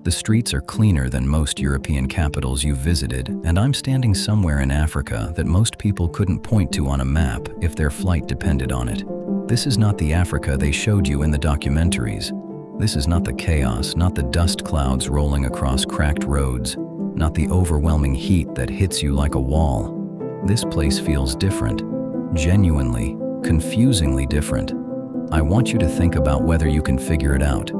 The streets are cleaner than most European capitals you've visited, and I'm standing somewhere in Africa that most people couldn't point to on a map if their flight depended on it. This is not the Africa they showed you in the documentaries. This is not the chaos, not the dust clouds rolling across cracked roads, not the overwhelming heat that hits you like a wall. This place feels different, genuinely, confusingly different. I want you to think about whether you can figure it out.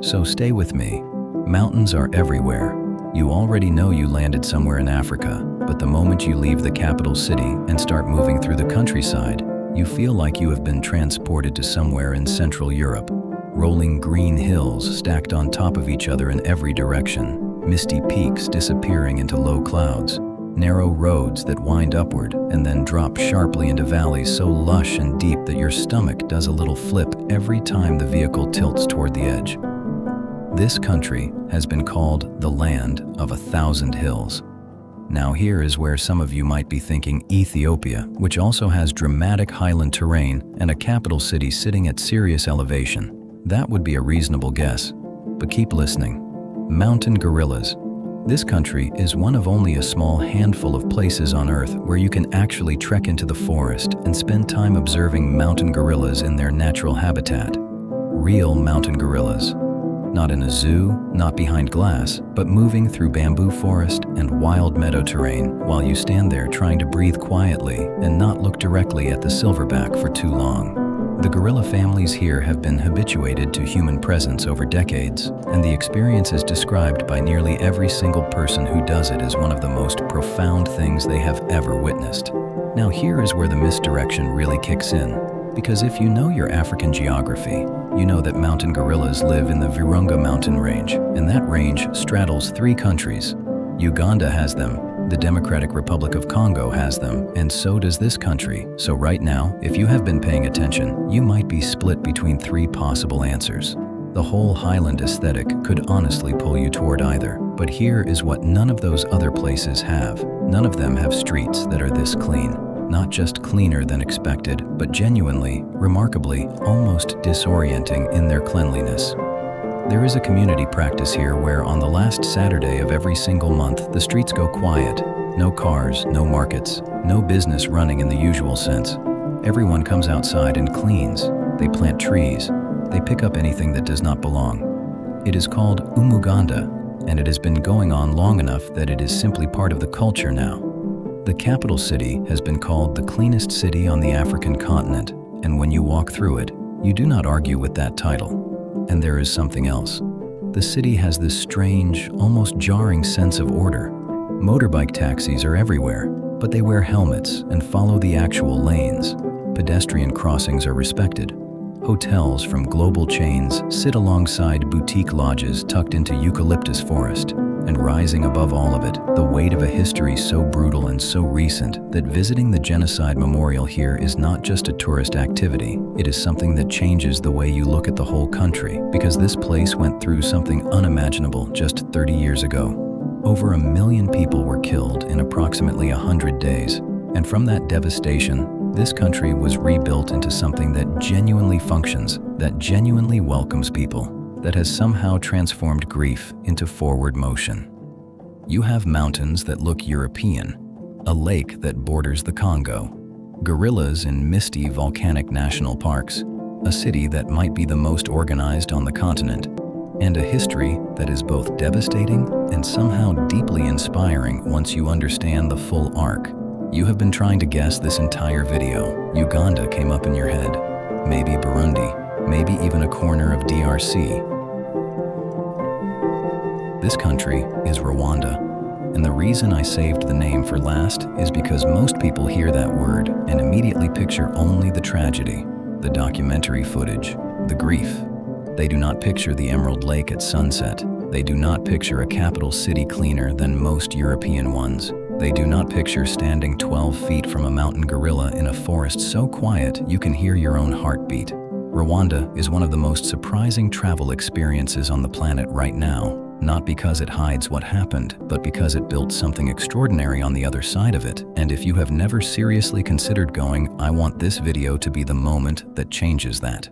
So stay with me. Mountains are everywhere. You already know you landed somewhere in Africa, but the moment you leave the capital city and start moving through the countryside, you feel like you have been transported to somewhere in Central Europe. Rolling green hills stacked on top of each other in every direction, misty peaks disappearing into low clouds, narrow roads that wind upward and then drop sharply into valleys so lush and deep that your stomach does a little flip every time the vehicle tilts toward the edge. This country has been called the land of 1,000 hills. Now here is where some of you might be thinking Ethiopia, which also has dramatic highland terrain and a capital city sitting at serious elevation. That would be a reasonable guess, but keep listening. Mountain gorillas. This country is one of only a small handful of places on Earth where you can actually trek into the forest and spend time observing mountain gorillas in their natural habitat. Real mountain gorillas. Not in a zoo, not behind glass, but moving through bamboo forest and wild meadow terrain while you stand there trying to breathe quietly and not look directly at the silverback for too long. The gorilla families here have been habituated to human presence over decades, and the experience is described by nearly every single person who does it as one of the most profound things they have ever witnessed. Now here is where the misdirection really kicks in, because if you know your African geography, you know that mountain gorillas live in the Virunga mountain range, and that range straddles 3 countries. Uganda has them, the Democratic Republic of Congo has them, and so does this country. So right now, if you have been paying attention, you might be split between 3 possible answers. The whole highland aesthetic could honestly pull you toward either, but here is what none of those other places have. None of them have streets that are this clean. Not just cleaner than expected, but genuinely, remarkably, almost disorienting in their cleanliness. There is a community practice here where on the last Saturday of every single month, the streets go quiet. No cars, no markets, no business running in the usual sense. Everyone comes outside and cleans. They plant trees. They pick up anything that does not belong. It is called Umuganda, and it has been going on long enough that it is simply part of the culture now. The capital city has been called the cleanest city on the African continent, and when you walk through it, you do not argue with that title. And there is something else. The city has this strange, almost jarring sense of order. Motorbike taxis are everywhere, but they wear helmets and follow the actual lanes. Pedestrian crossings are respected. Hotels from global chains sit alongside boutique lodges tucked into eucalyptus forest. And rising above all of it, the weight of a history so brutal and so recent that visiting the Genocide Memorial here is not just a tourist activity, it is something that changes the way you look at the whole country, because this place went through something unimaginable just 30 years ago. Over 1 million people were killed in approximately 100 days, and from that devastation, this country was rebuilt into something that genuinely functions, that genuinely welcomes people, that has somehow transformed grief into forward motion. You have mountains that look European, a lake that borders the Congo, gorillas in misty volcanic national parks, a city that might be the most organized on the continent, and a history that is both devastating and somehow deeply inspiring once you understand the full arc. You have been trying to guess this entire video. Uganda came up in your head, maybe Burundi, maybe even a corner of DRC. This country is Rwanda, and the reason I saved the name for last is because most people hear that word and immediately picture only the tragedy, the documentary footage, the grief. They do not picture the Emerald Lake at sunset. They do not picture a capital city cleaner than most European ones. They do not picture standing 12 feet from a mountain gorilla in a forest so quiet you can hear your own heartbeat. Rwanda is one of the most surprising travel experiences on the planet right now. Not because it hides what happened, but because it built something extraordinary on the other side of it. And if you have never seriously considered going, I want this video to be the moment that changes that.